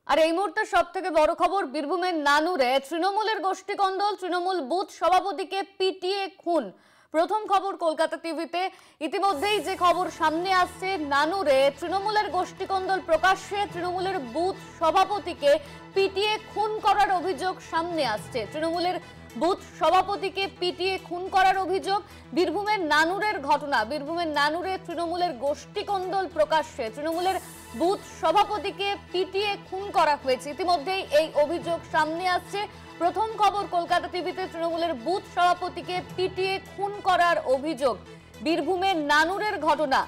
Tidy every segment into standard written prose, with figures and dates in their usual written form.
আর এই মুহূর্তে সবথেকে বড় খবর, বীরভূমের নানুরে তৃণমূলের গোষ্ঠীকন্দল, তৃণমূল বুথ সভাপতিকে পিটিয়ে খুন। প্রথম খবর কলকাতা টিভিতে। ইতিমধ্যেই যে খবর সামনে আসছে, নানুরে তৃণমূলের গোষ্ঠীকন্দল প্রকাশ্যে, তৃণমূলের বুথ সভাপতিকে পিটিয়ে খুন করার অভিযোগ সামনে আসছে। তৃণমূলের বুথ সভাপতিকে পিটিয়ে খুন করার অভিযোগ। বীরভূমের নানুরের ঘটনা, বীরভূমের নানুরে তৃণমূলের গোষ্ঠীকন্দল প্রকাশ্যে, তৃণমূলের বুথ সভাপতিকে পিটিয়ে খুন করা হয়েছে। ইতিমধ্যেই এই অভিযোগ সামনে আসছে। প্রথম খবর কলকাতা টিভিতে, তৃণমূলের বুথ সভাপতিকে পিটিয়ে খুন করার অভিযোগ। বীরভূমের নানুরের ঘটনা,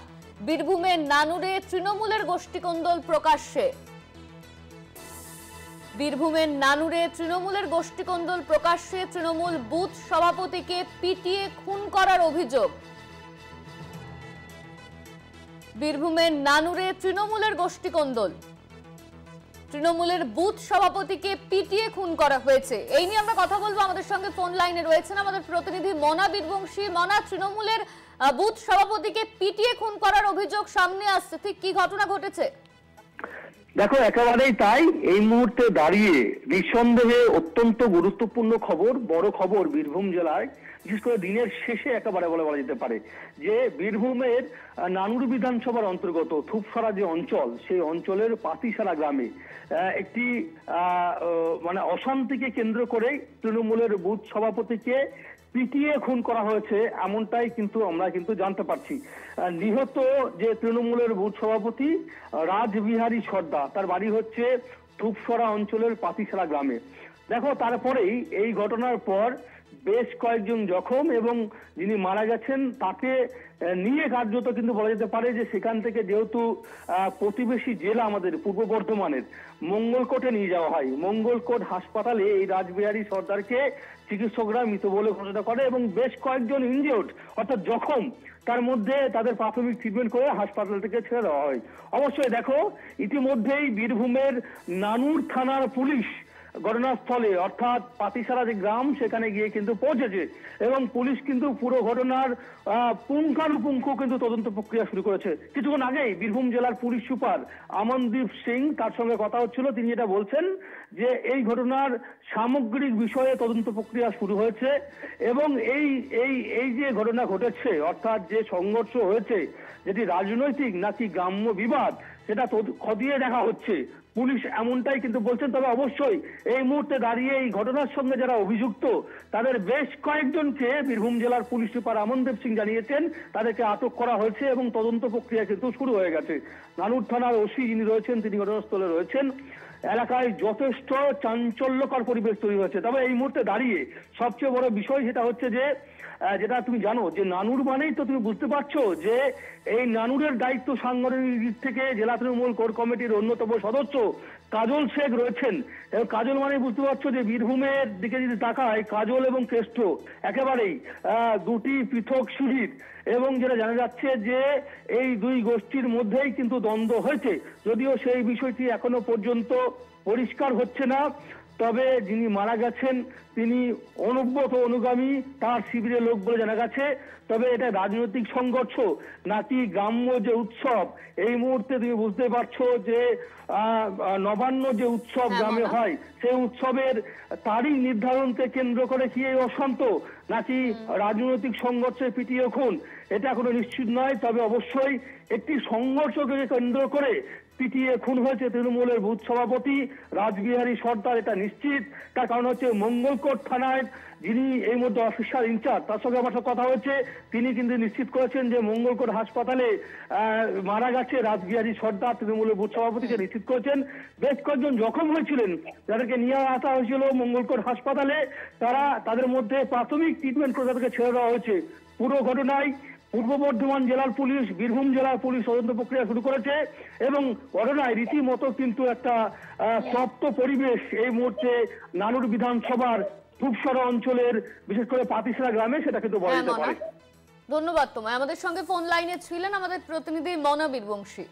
বীরভূমের নানুরে তৃণমূলের গোষ্ঠীকন্দল প্রকাশ্যে, বীরভূমের নানুরে তৃণমূলের গোষ্ঠীকন্দল প্রকাশ্যে, তৃণমূল বুথ সভাপতিকে পিটিয়ে খুন করার অভিযোগ। বীরভূমের নানুরে তৃণমূলের গোষ্ঠীকন্দল, তৃণমূলের বুথ সভাপতিকে পিটিয়ে খুন করা হয়েছে। এই নিয়ে আমরা কথা বলবো। আমাদের সঙ্গে ফোন লাইনে রয়েছেন আমাদের প্রতিনিধি মনা বীরবংশী। মনা, তৃণমূলের বুথ সভাপতিকে পিটিয়ে খুন করার অভিযোগ সামনে আসছে, ঠিক কি ঘটনা ঘটেছে? দেখো, একেবারেই তাই। এই মুহূর্তে দাঁড়িয়ে নিঃসন্দেহে অত্যন্ত গুরুত্বপূর্ণ খবর, বড় খবর বীরভূম জেলায়, বিশেষ করে দিনের শেষে একেবারে বলা যেতে পারে যে বীরভূমের নানুর বিধানসভার অন্তর্গত থুপসরা যে অঞ্চল, সেই অঞ্চলের পাতিসারা গ্রামে একটি মানে অশান্তিকে কেন্দ্র করেই তৃণমূলের বুথ সভাপতিকে পিটিয়ে খুন করা হয়েছে, এমনটাই কিন্তু আমরা জানতে পারছি। নিহত যে তৃণমূলের বুথ সভাপতি রাজবিহারী সর্দার, তার বাড়ি হচ্ছে থুপসরা অঞ্চলের পাতিসারা গ্রামে। দেখো, তারপরেই এই ঘটনার পর বেশ কয়েকজন জখম এবং যিনি মারা গেছেন তাকে নিয়ে কার্যত কিন্তু বলা যেতে পারে যে সেখান থেকে, যেহেতু প্রতিবেশী জেলা আমাদের পূর্ব বর্ধমানের, মঙ্গলকোটে নিয়ে যাওয়া হয়। মঙ্গলকোট হাসপাতালে এই রাজবিহারী সর্দারকে চিকিৎসকরা মৃত বলে ঘোষণা করে এবং বেশ কয়েকজন ইনজিওর্ড অর্থাৎ জখম, তার মধ্যে তাদের প্রাথমিক ট্রিটমেন্ট করে হাসপাতাল থেকে ছেড়ে দেওয়া হয়। অবশ্যই দেখো, ইতিমধ্যেই বীরভূমের নানুর থানার পুলিশ ঘটনাস্থলে অর্থাৎ পাতিসারা যে গ্রাম, সেখানে গিয়ে কিন্তু পৌঁছেছে এবং পুলিশ কিন্তু পুরো ঘটনার পুঙ্খানুপুঙ্খ কিন্তু তদন্ত প্রক্রিয়া শুরু করেছে। কিছুক্ষণ আগেই বীরভূম জেলার পুলিশ সুপার আমনদীপ সিং, তার সঙ্গে কথা হচ্ছিল, তিনি এটা বলছেন যে এই ঘটনার সামগ্রিক বিষয়ে তদন্ত প্রক্রিয়া শুরু হয়েছে এবং এই যে ঘটনা ঘটেছে অর্থাৎ যে সংঘর্ষ হয়েছে, যেটি রাজনৈতিক নাকি গ্রাম্য বিবাদ, সেটা খতিয়ে দেখা হচ্ছে। পুলিশ এমনটাই কিন্তু বলছেন। তবে অবশ্যই এই মুহূর্তে দাঁড়িয়ে এই ঘটনার সঙ্গে যারা অভিযুক্ত, তাদের বেশ কয়েকজনকে বীরভূম জেলার পুলিশ সুপার আমনদীপ সিং জানিয়েছেন তাদেরকে আটক করা হয়েছে এবং তদন্ত প্রক্রিয়া কিন্তু শুরু হয়ে গেছে। নানুর থানার ওসি যিনি রয়েছেন, তিনি ঘটনাস্থলে রয়েছেন। এলাকায় যথেষ্ট চাঞ্চল্যকর পরিবেশ তৈরি হয়েছে। তবে এই মুহূর্তে দাঁড়িয়ে সবচেয়ে বড় বিষয় সেটা হচ্ছে যে, যেটা তুমি জানো যে নানুর মানেই তো তুমি বুঝতে পারছো যে এই নানুরের দায়িত্ব সাংগঠনিক দিক থেকে জেলা তৃণমূল কোর কমিটির অন্যতম সদস্য কাজল শেখ রয়েছেন। কাজল মানে বুঝতে পারছো যে বীরভূমের দিকে যদি তাকায়, কাজল এবং কেষ্ট একেবারেই দুটি পৃথক শিবির এবং যেটা জানা যাচ্ছে যে এই দুই গোষ্ঠীর মধ্যেই কিন্তু দ্বন্দ্ব হয়েছে, যদিও সেই বিষয়টি এখনো পর্যন্ত পরিষ্কার হচ্ছে না। তবে যিনি মারা গেছেন তিনি অনুব্রত অনুগামী, তার শিবিরের লোক বলে জানা গেছে। তবে এটা রাজনৈতিক সংঘর্ষ নাকি গ্রাম্য যে উৎসব, এই মুহূর্তে তুমি বুঝতে পারছো যে নবান্ন যে উৎসব গ্রামে হয়, সেই উৎসবের তারিখ নির্ধারণকে কেন্দ্র করে কি এই অশান্ত, নাকি রাজনৈতিক সংঘর্ষে পিটিয়ে খুন, এটা এখনো নিশ্চিত নয়। তবে অবশ্যই একটি সংঘর্ষকে কেন্দ্র করে পিটিয়ে খুন হয়েছে তৃণমূলের বুথ সভাপতি রাজবিহারী সর্দার, এটা নিশ্চিত। তার কারণ হচ্ছে মঙ্গলকোট থানায় যিনি এই মধ্যে অফিসার ইনচার্জ, তার সঙ্গে আমার কথা হয়েছে, তিনি কিন্তু নিশ্চিত করেছেন যে মঙ্গলকোট হাসপাতালে মারা গেছে রাজবিহারী সর্দার, তৃণমূলের বুথ সভাপতিকে নিশ্চিত করেছেন। বেশ কয়েকজন জখম হয়েছিলেন, যাদেরকে নিয়ে আসা হয়েছিল মঙ্গলকোট হাসপাতালে, তাদের মধ্যে প্রাথমিক ট্রিটমেন্ট করে তাদেরকে ছেড়ে দেওয়া হয়েছে। পুরো ঘটনায় পূর্ব বর্ধমান জেলার পুলিশ, বীরভূম জেলার পুলিশ তদন্ত প্রক্রিয়া শুরু করেছে এবং ঘটনায় রীতিমতো কিন্তু একটা তপ্ত পরিবেশ এই মুহূর্তে নানুর বিধানসভার থুপসরা অঞ্চলের, বিশেষ করে পাতিসারা গ্রামে, সেটা কিন্তু বলা যেতে পারে। ধন্যবাদ তোমায়। আমাদের সঙ্গে ফোন লাইনে ছিলেন আমাদের প্রতিনিধি মনা বীরবংশী।